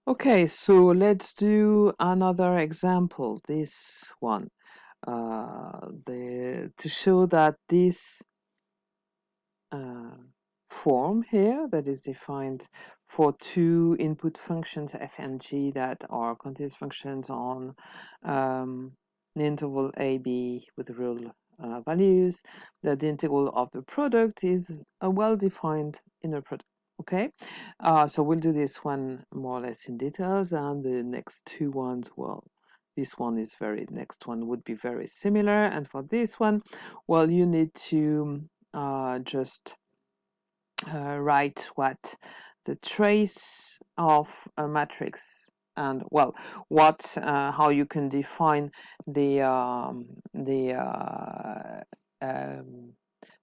Okay, so let's do another example. This one, to show that this uh, form here that is defined for two input functions f and g that are continuous functions on an interval a b with real values, that the integral of the product is a well-defined inner product. Okay, so we'll do this one more or less in details, and the next two ones, well, this one is next one would be very similar, and for this one, well, you need to just write what the trace of a matrix, and well, what how you can define the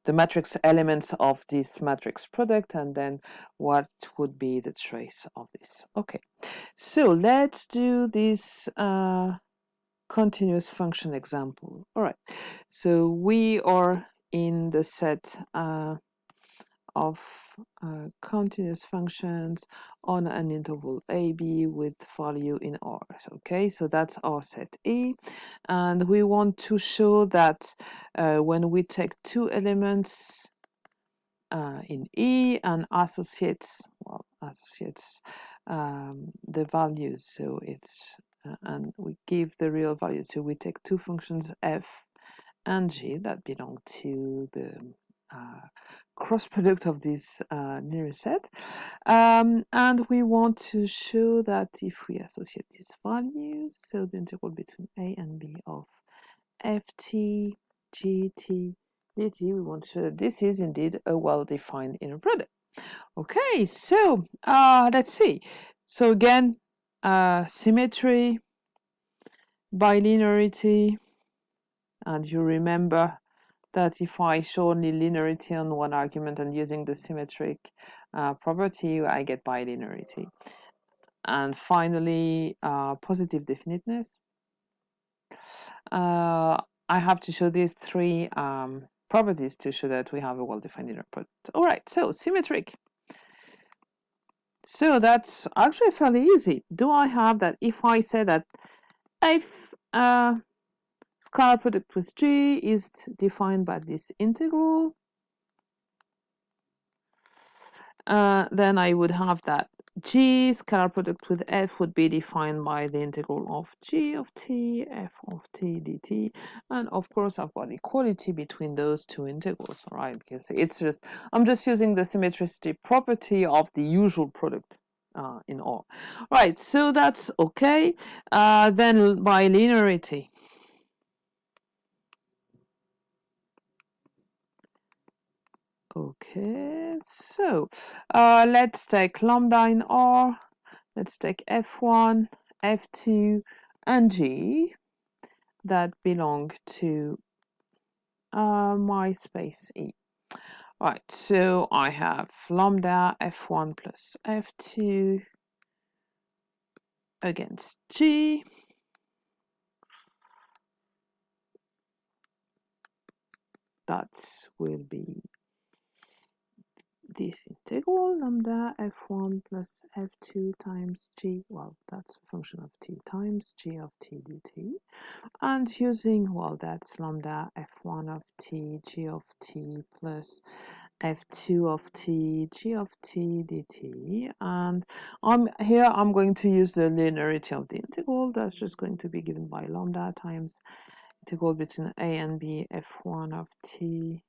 the matrix elements of this matrix product, and then what would be the trace of this. Okay, so let's do this continuous function example. All right, so we are in the set of continuous functions on an interval a b with value in R. Okay, so that's our set E, and we want to show that when we take two elements in E and associates the values, so it's and we give the real values, so we take two functions f and g that belong to the cross product of this linear set, and we want to show that if we associate these values, so the integral between a and b of ft gt dt, we want to show that this is indeed a well-defined inner product. Okay, so let's see. So again, symmetry, bilinearity, and you remember that if I show only linearity on one argument and using the symmetric property, I get bilinearity. And finally, positive definiteness. I have to show these three properties to show that we have a well-defined inner product. All right, so symmetric. So that's actually fairly easy. Do I have that if I say that if scalar product with G is defined by this integral, then I would have that G scalar product with F would be defined by the integral of G of t, F of t dt, and of course I've got equality between those two integrals, right? Because I'm just using the symmetricity property of the usual product in R. Right, so that's okay. Then bilinearity. Okay, so let's take lambda in R. Let's take F1, F2, and G that belong to my space E. Right, so I have lambda F1 plus F2 against G. That will be this integral lambda f1 plus f2 times g, well, that's a function of t times g of t dt, and using, well, that's lambda f1 of t g of t plus f2 of t g of t dt, and I'm going to use the linearity of the integral. That's just going to be given by lambda times integral between a and b f1 of t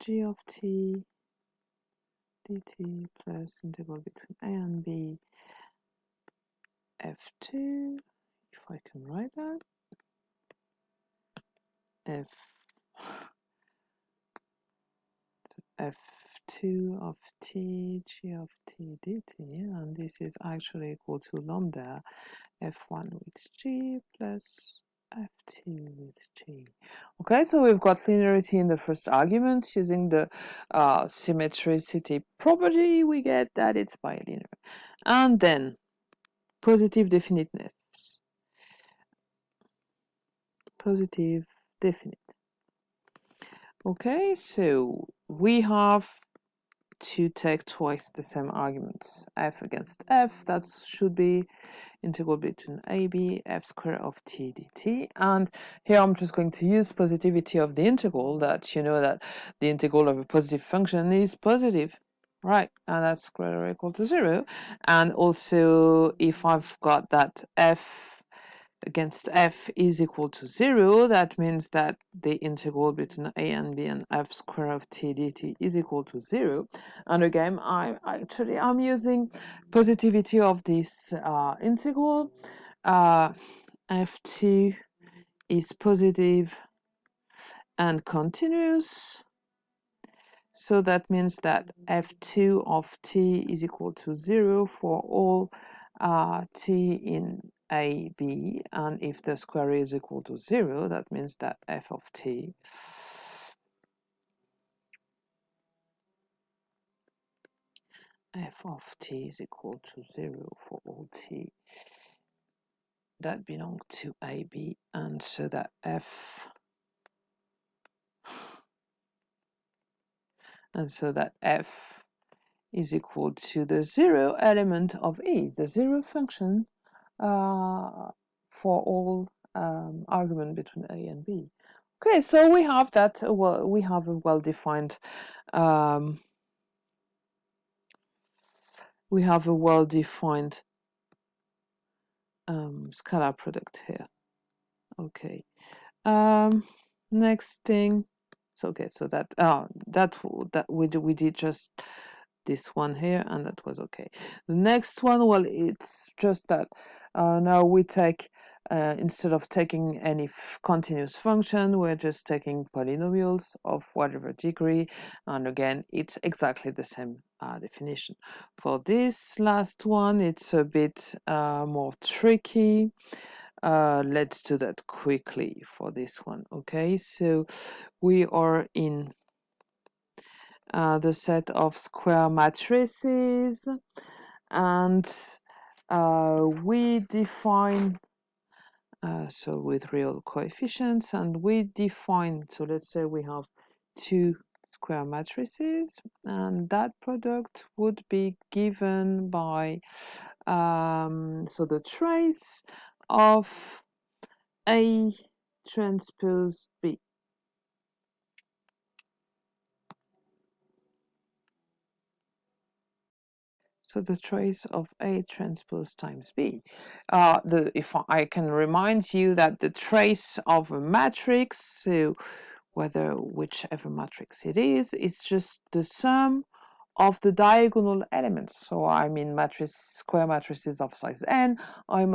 g of t dt plus integral between a and b f2, if I can write that, f2 of t g of t dt, and this is actually equal to lambda f1 with g plus f2 with g. Okay, so we've got linearity in the first argument. Using the symmetricity property, we get that it's bilinear. And then positive definiteness. Positive definite. Okay, so we have to take twice the same arguments. F against f, that should be integral between ab f square of t dt. And here I'm just going to use positivity of the integral, that you know that the integral of a positive function is positive, right? And that's greater or equal to 0. And also, if I've got that f against f is equal to 0, that means that the integral between a and b and f square of t dt is equal to 0. And again, I'm using positivity of this integral. F2 is positive and continuous. So that means that f2 of t is equal to 0 for all t in a, b, and if the square is equal to 0, that means that f of t is equal to 0 for all t that belong to a, b, and so that f is equal to the 0 element of E, the 0 function for all argument between A and B. Okay, so we have that. Well, we have a well-defined scalar product here. Okay. Next thing. So okay, so that we did just this one here, and that was okay. The next one, well, it's just that now we take instead of taking any continuous function, we're just taking polynomials of whatever degree, and again, it's exactly the same definition. For this last one, it's a bit more tricky. Let's do that quickly for this one. Okay, so we are in the set of square matrices, and we define so with real coefficients, and we define, so let's say we have two square matrices, and that product would be given by so the trace of A transpose B. So the trace of A transpose times B. If I can remind you that the trace of a matrix, so whichever matrix it is, it's just the sum of the diagonal elements. So I mean square matrices of size n, I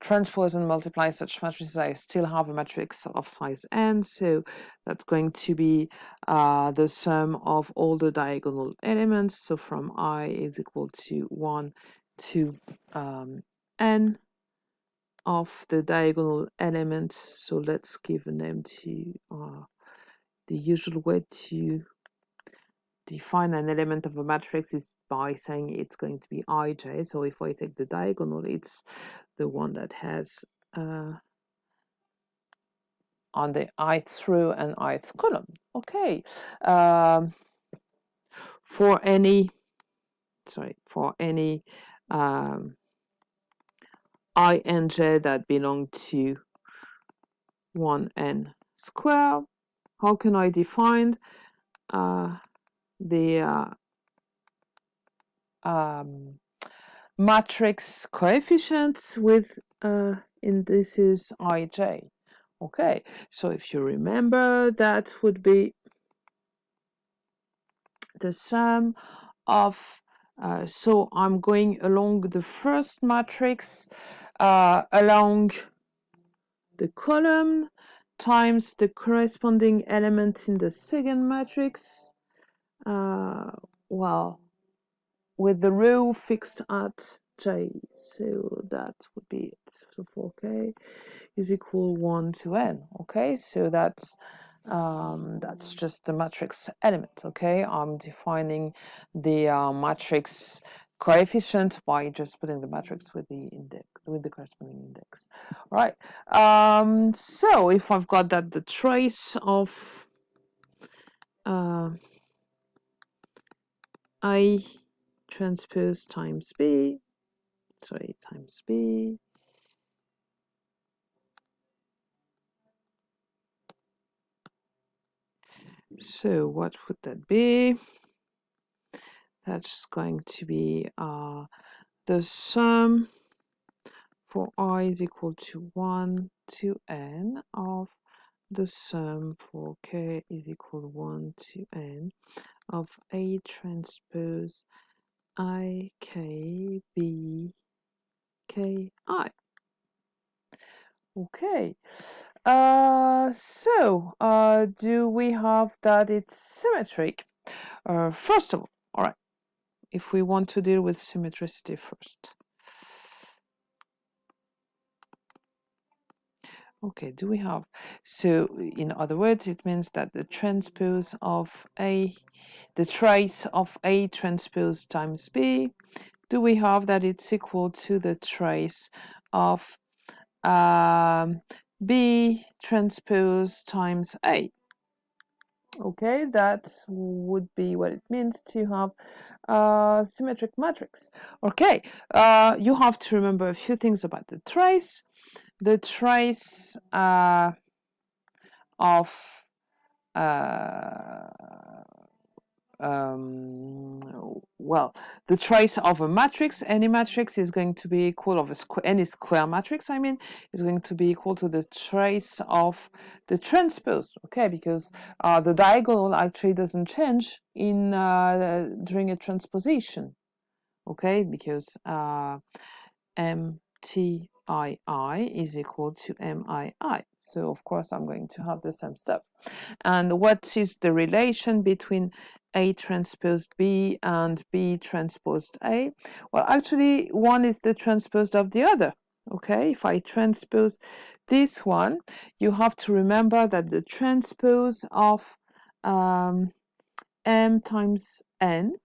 transpose and multiply such matrices, I still have a matrix of size n, so that's going to be the sum of all the diagonal elements. So from I is equal to 1 to n of the diagonal elements. So let's give a name to the usual way to define an element of a matrix is by saying it's going to be ij. So if I take the diagonal, it's the one that has on the ith row and ith column. Okay. For any ij that belong to 1n square, how can I define the matrix coefficients with indices ij? Okay, so if you remember, that would be the sum of so I'm going along the first matrix along the column times the corresponding element in the second matrix, well, with the row fixed at j. So that would be it. So for k is equal 1 to n. Okay, so that's just the matrix element. Okay, I'm defining the matrix coefficient by just putting the matrix with the index, with the corresponding index. All right. So if I've got that the trace of A transpose times B, sorry, times B. So what would that be? That's going to be the sum for I is equal to 1 to n of the sum for k is equal to 1 to n of A transpose I k b k I. Okay. Do we have that it's symmetric? First of all right, if we want to deal with symmetricity first. Okay, do we have, so in other words, it means that the transpose of A, the trace of A transpose times B, do we have that it's equal to the trace of B transpose times A? Okay, that would be what it means to have a symmetric matrix. Okay, you have to remember a few things about the trace. The trace of well, the trace of a matrix, any matrix is going to be equal of any square matrix, I mean, is going to be equal to the trace of the transpose, okay, because the diagonal actually doesn't change in during a transposition, okay, because MTII is equal to MII, so of course I'm going to have the same stuff. And what is the relation between A transposed B and B transposed A? Well, actually, one is the transposed of the other. Okay, if I transpose this one, you have to remember that the transpose of M times N,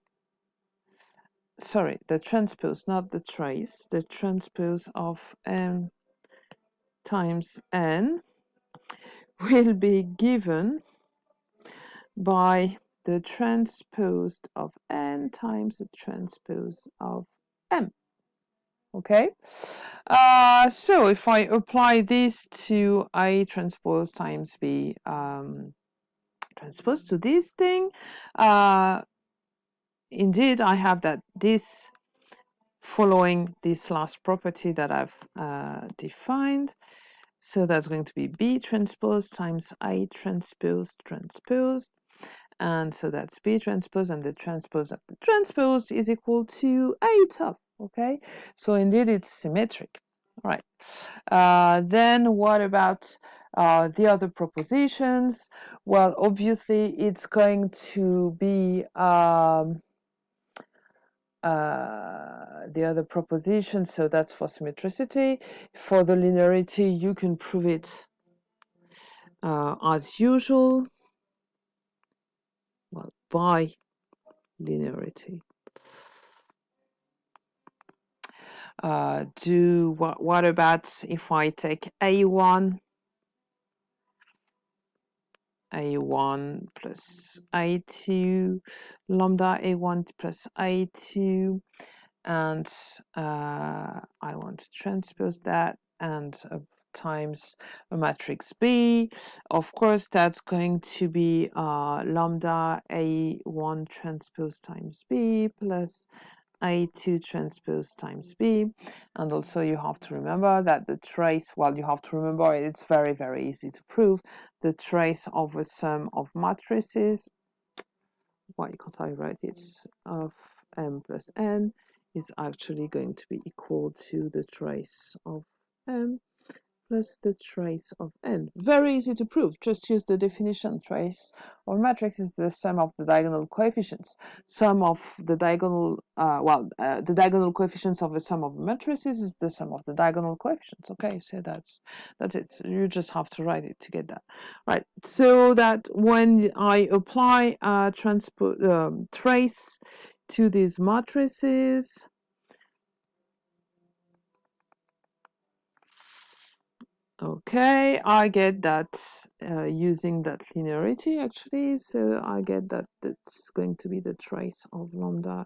sorry, the transpose, not the trace, the transpose of M times N will be given by the transpose of n times the transpose of m. Okay, so if I apply this to A transpose times B transpose to this thing, indeed I have that this following this last property that I've defined. So that's going to be B transpose times A transpose transpose. And so that's B transpose, and the transpose of the transpose is equal to A top. Okay, so indeed it's symmetric. All right. Then what about the other propositions? Well, obviously it's going to be the other proposition. So that's for symmetricity. For the linearity, you can prove it as usual. Well, by linearity. What about if I take A1 plus A2 lambda A1 plus A2, and I want to transpose that and times a matrix B. Of course, that's going to be lambda A1 transpose times B plus A2 transpose times B. And also you have to remember that the trace, well, you have to remember it's very, very easy to prove, the trace of a sum of matrices, why can't I write it, of m plus n is actually going to be equal to the trace of m plus the trace of n. Very easy to prove. Just use the definition. Trace of matrix is the sum of the diagonal coefficients. Sum of the diagonal, the diagonal coefficients of a sum of matrices is the sum of the diagonal coefficients. Okay, so that's it. You just have to write it to get that. Right. So that when I apply a trace to these matrices, Okay, I get that using that linearity actually, so I get that it's going to be the trace of lambda